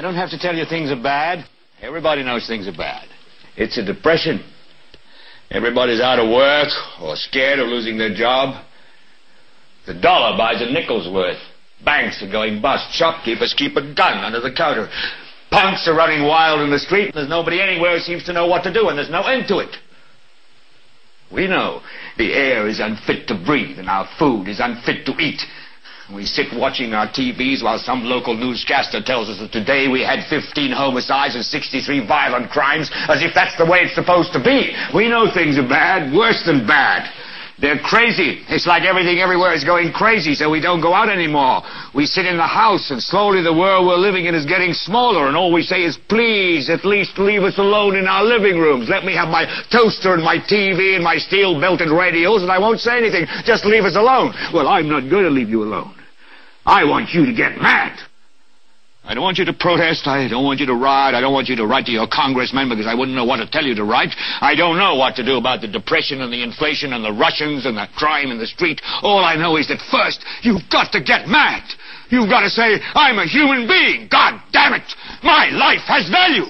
don't have to tell you things are bad. Everybody knows things are bad. It's a depression. Everybody's out of work or scared of losing their job. The dollar buys a nickel's worth. Banks are going bust. Shopkeepers keep a gun under the counter. Punks are running wild in the street, and there's nobody anywhere who seems to know what to do, and there's no end to it. We know the air is unfit to breathe, and our food is unfit to eat. We sit watching our TVs while some local newscaster tells us that today we had 15 homicides and 63 violent crimes, as if that's the way it's supposed to be. We know things are bad, worse than bad. They're crazy. It's like everything everywhere is going crazy, so we don't go out anymore. We sit in the house, and slowly the world we're living in is getting smaller, and all we say is, please, at least leave us alone in our living rooms. Let me have my toaster and my TV and my steel-belted radios, and I won't say anything. Just leave us alone. Well, I'm not going to leave you alone. I want you to get mad. I don't want you to protest. I don't want you to riot. I don't want you to write to your congressman because I wouldn't know what to tell you to write. I don't know what to do about the depression and the inflation and the Russians and the crime in the street. All I know is that first, you've got to get mad. You've got to say, I'm a human being. God damn it. My life has value.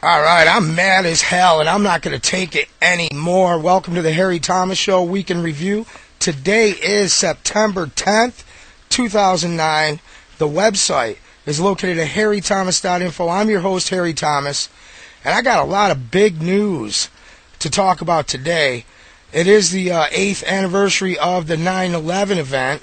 All right, I'm mad as hell, and I'm not going to take it anymore. Welcome to the Harry Thomas Show Week in Review. Today is September 10th, 2009. The website is located at harrythomas.info. I'm your host, Harry Thomas, and I got a lot of big news to talk about today. It is the 8th anniversary of the 9/11 event,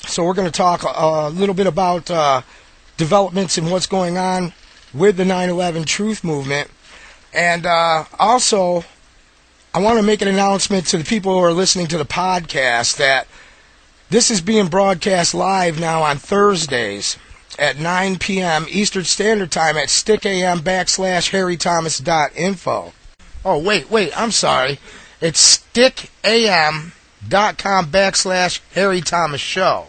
so we're going to talk a little bit about developments and what's going on with the 9/11 Truth Movement. And also, I want to make an announcement to the people who are listening to the podcast that this is being broadcast live now on Thursdays at 9 p.m. Eastern Standard Time at stickam.harrythomas.info. Oh, wait, I'm sorry. It's stickam.com/Harry Thomas Show.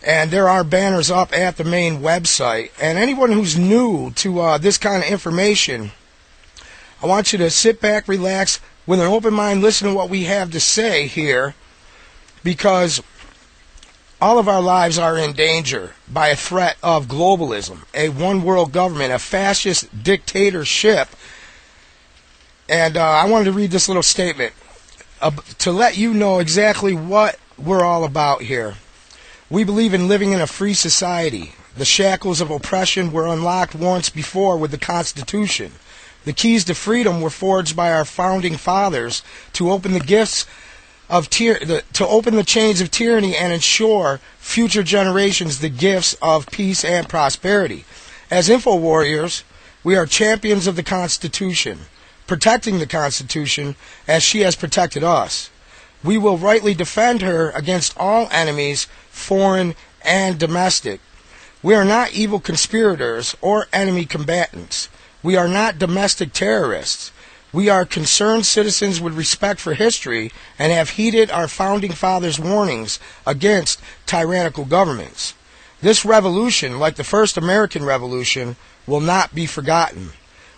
And there are banners up at the main website. And anyone who's new to this kind of information, I want you to sit back, relax, with an open mind, listen to what we have to say here, because all of our lives are in danger by a threat of globalism, a one-world government, a fascist dictatorship. And I wanted to read this little statement to let you know exactly what we're all about here. We believe in living in a free society. The shackles of oppression were unlocked once before with the Constitution. The keys to freedom were forged by our founding fathers to open the gifts to open the chains of tyranny and ensure future generations the gifts of peace and prosperity. As info warriors, we are champions of the Constitution, protecting the Constitution as she has protected us. We will rightly defend her against all enemies, foreign and domestic. We are not evil conspirators or enemy combatants. We are not domestic terrorists. We are concerned citizens with respect for history and have heeded our founding fathers' warnings against tyrannical governments. This revolution, like the first American Revolution, will not be forgotten.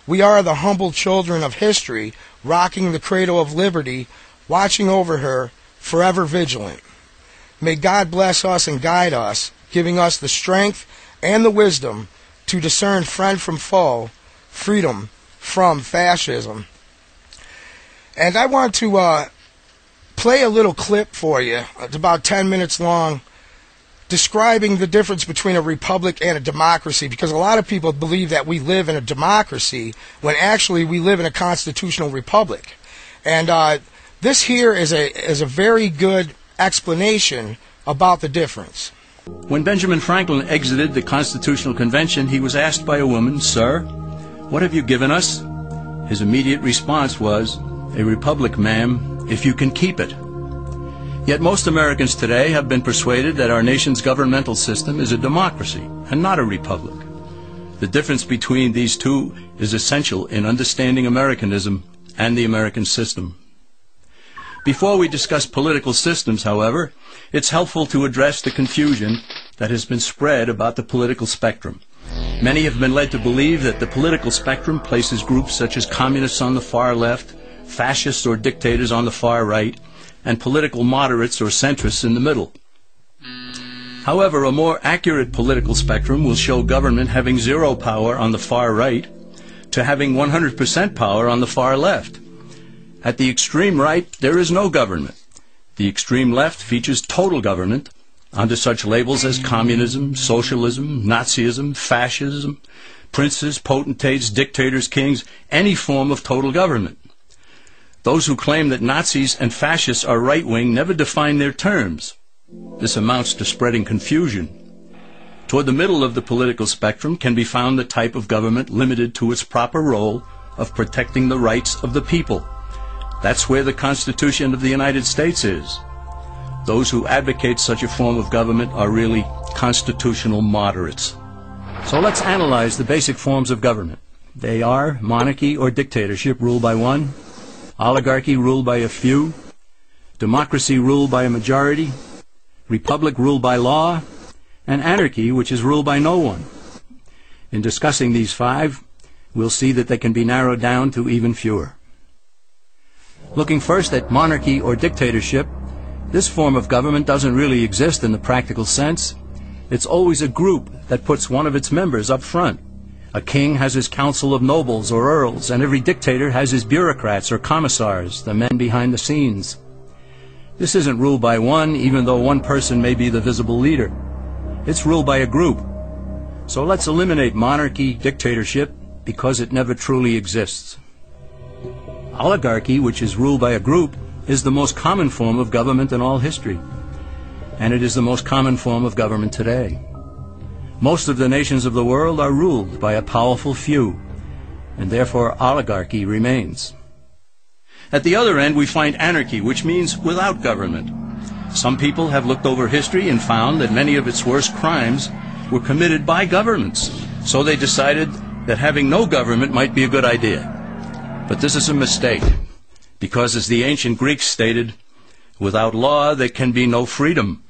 We are the humble children of history, rocking the cradle of liberty, watching over her, forever vigilant. May God bless us and guide us, giving us the strength and the wisdom to discern friend from foe, freedom from fascism. And I want to play a little clip for you. It's about 10 minutes long, describing the difference between a republic and a democracy, because a lot of people believe that we live in a democracy when actually we live in a constitutional republic. And this here is a very good explanation about the difference. When Benjamin Franklin exited the Constitutional Convention, he was asked by a woman, "Sir, what have you given us?" His immediate response was, "A republic, ma'am, if you can keep it." Yet most Americans today have been persuaded that our nation's governmental system is a democracy and not a republic. The difference between these two is essential in understanding Americanism and the American system. Before we discuss political systems, however, it's helpful to address the confusion that has been spread about the political spectrum. Many have been led to believe that the political spectrum places groups such as communists on the far left, fascists or dictators on the far right, and political moderates or centrists in the middle. However, a more accurate political spectrum will show government having zero power on the far right to having 100% power on the far left. At the extreme right, there is no government. The extreme left features total government under such labels as communism, socialism, Nazism, fascism, princes, potentates, dictators, kings, any form of total government. Those who claim that Nazis and fascists are right-wing never define their terms. This amounts to spreading confusion. Toward the middle of the political spectrum can be found the type of government limited to its proper role of protecting the rights of the people. That's where the Constitution of the United States is. Those who advocate such a form of government are really constitutional moderates. So let's analyze the basic forms of government. They are monarchy or dictatorship ruled by one, oligarchy ruled by a few, democracy ruled by a majority, republic ruled by law, and anarchy, which is ruled by no one. In discussing these five, we'll see that they can be narrowed down to even fewer. Looking first at monarchy or dictatorship, this form of government doesn't really exist in the practical sense. It's always a group that puts one of its members up front. A king has his council of nobles or earls, and every dictator has his bureaucrats or commissars, the men behind the scenes. This isn't ruled by one, even though one person may be the visible leader. It's ruled by a group. So let's eliminate monarchy, dictatorship, because it never truly exists. Oligarchy, which is ruled by a group, is the most common form of government in all history. And it is the most common form of government today. Most of the nations of the world are ruled by a powerful few, and therefore oligarchy remains. At the other end, we find anarchy, which means without government. Some people have looked over history and found that many of its worst crimes were committed by governments. So they decided that having no government might be a good idea. But this is a mistake, because as the ancient Greeks stated, without law there can be no freedom.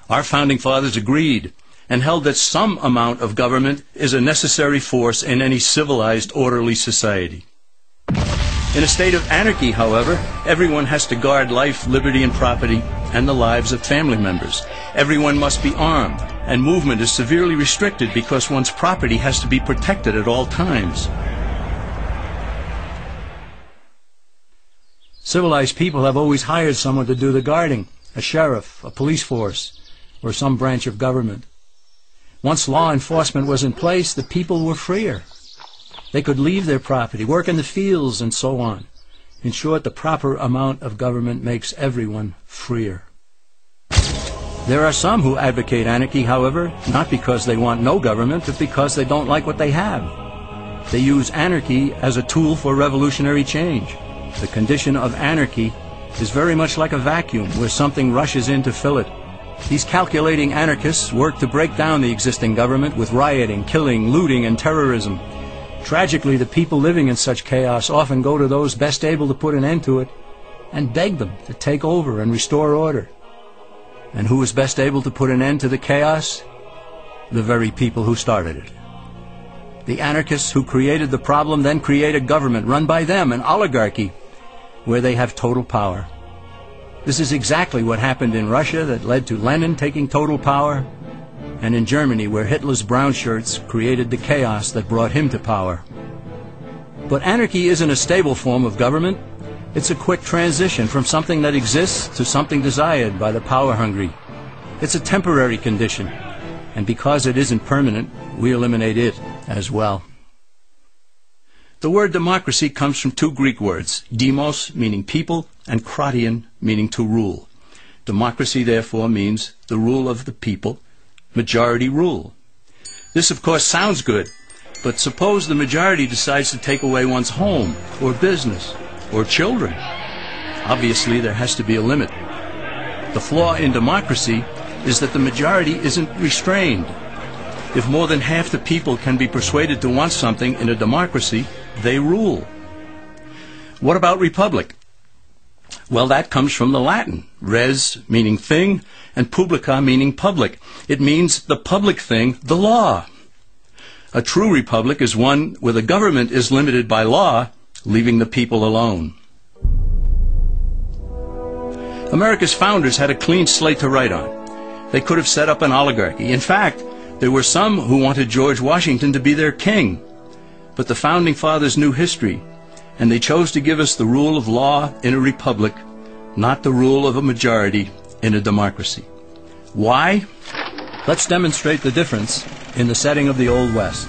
Our founding fathers agreed and held that some amount of government is a necessary force in any civilized, orderly society. In a state of anarchy, however, everyone has to guard life, liberty, and property, and the lives of family members. Everyone must be armed, and movement is severely restricted because one's property has to be protected at all times. Civilized people have always hired someone to do the guarding, a sheriff, a police force, or some branch of government. Once law enforcement was in place, the people were freer. They could leave their property, work in the fields, and so on. In short, the proper amount of government makes everyone freer. There are some who advocate anarchy, however, not because they want no government, but because they don't like what they have. They use anarchy as a tool for revolutionary change. The condition of anarchy is very much like a vacuum where something rushes in to fill it. These calculating anarchists work to break down the existing government with rioting, killing, looting, and terrorism. Tragically, the people living in such chaos often go to those best able to put an end to it and beg them to take over and restore order. And who is best able to put an end to the chaos? The very people who started it. The anarchists who created the problem then create a government run by them, an oligarchy, where they have total power. This is exactly what happened in Russia that led to Lenin taking total power, and in Germany where Hitler's brown shirts created the chaos that brought him to power. But anarchy isn't a stable form of government. It's a quick transition from something that exists to something desired by the power-hungry. It's a temporary condition, and because it isn't permanent, we eliminate it as well. The word democracy comes from two Greek words, demos, meaning people, and kratein, meaning to rule. Democracy, therefore, means the rule of the people, majority rule. This, of course, sounds good, but suppose the majority decides to take away one's home, or business, or children. Obviously, there has to be a limit. The flaw in democracy is that the majority isn't restrained. If more than half the people can be persuaded to want something in a democracy, they rule. What about republic? Well, that comes from the Latin, res meaning thing, and publica meaning public. It means the public thing, the law. A true republic is one where the government is limited by law, leaving the people alone. America's founders had a clean slate to write on. They could have set up an oligarchy. In fact, there were some who wanted George Washington to be their king. But the Founding Fathers knew history, and they chose to give us the rule of law in a republic, not the rule of a majority in a democracy. Why? Let's demonstrate the difference in the setting of the Old West.